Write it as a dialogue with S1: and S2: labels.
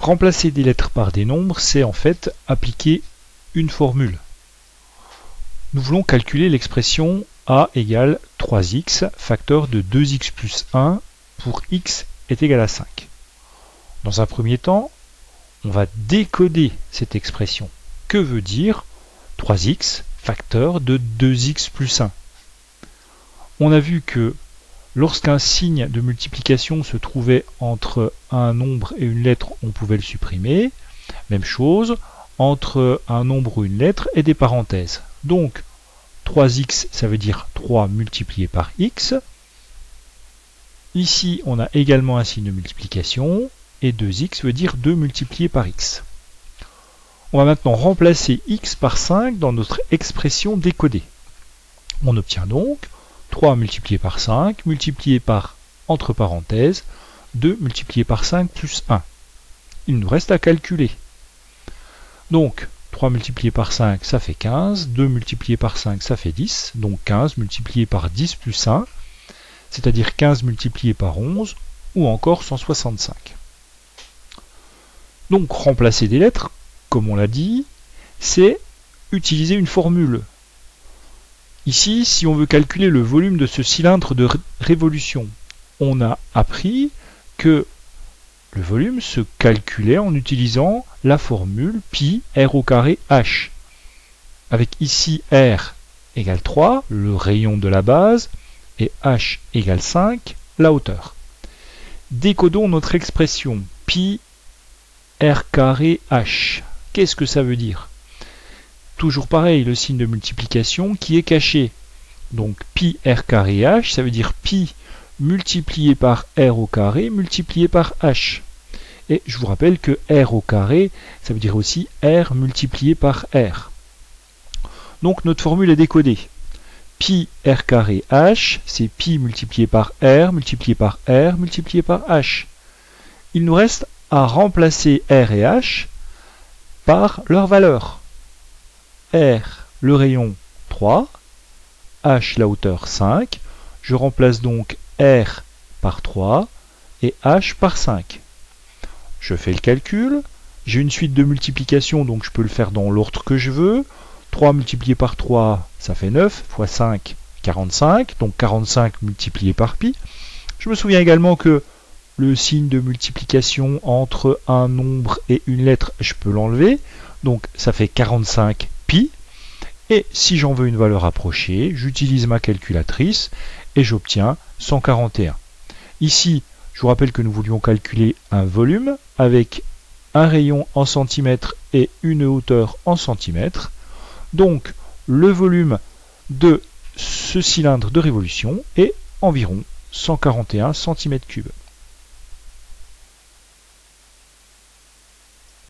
S1: Remplacer des lettres par des nombres, c'est en fait appliquer une formule. Nous voulons calculer l'expression a égale 3x, facteur de 2x plus 1 pour x est égal à 5. Dans un premier temps, on va décoder cette expression. Que veut dire 3x, facteur de 2x plus 1? On a vu que lorsqu'un signe de multiplication se trouvait entre un nombre et une lettre, on pouvait le supprimer. Même chose, entre un nombre ou une lettre et des parenthèses. Donc, 3x, ça veut dire 3 multiplié par x. Ici, on a également un signe de multiplication. Et 2x veut dire 2 multiplié par x. On va maintenant remplacer x par 5 dans notre expression décodée. On obtient donc 3 multiplié par 5, multiplié par, entre parenthèses, 2 multiplié par 5 plus 1. Il nous reste à calculer. Donc, 3 multiplié par 5, ça fait 15. 2 multiplié par 5, ça fait 10. Donc 15 multiplié par 10 plus 1, c'est-à-dire 15 multiplié par 11, ou encore 165. Donc, remplacer des lettres, comme on l'a dit, c'est utiliser une formule. Ici, si on veut calculer le volume de ce cylindre de révolution, on a appris que le volume se calculait en utilisant la formule pi r au carré h. Avec ici r égale 3, le rayon de la base, et h égale 5, la hauteur. Décodons notre expression pi r carré h. Qu'est-ce que ça veut dire? Toujours pareil, le signe de multiplication qui est caché. Donc pi r carré h, ça veut dire pi multiplié par r au carré multiplié par h. Et je vous rappelle que r au carré, ça veut dire aussi r multiplié par r. Donc notre formule est décodée. Pi r carré h, c'est pi multiplié par r multiplié par r multiplié par h. Il nous reste à remplacer r et h par leur valeur. R, le rayon 3, h, la hauteur 5. Je remplace donc r par 3 et h par 5. Je fais le calcul. J'ai une suite de multiplication, donc je peux le faire dans l'ordre que je veux. 3 multiplié par 3, ça fait 9, fois 5, 45. Donc 45 multiplié par pi. Je me souviens également que le signe de multiplication entre un nombre et une lettre, je peux l'enlever. Donc ça fait 45 pi. Et si j'en veux une valeur approchée, j'utilise ma calculatrice et j'obtiens 141. Ici, je vous rappelle que nous voulions calculer un volume avec un rayon en centimètres et une hauteur en centimètres. Donc, le volume de ce cylindre de révolution est environ 141 cm3.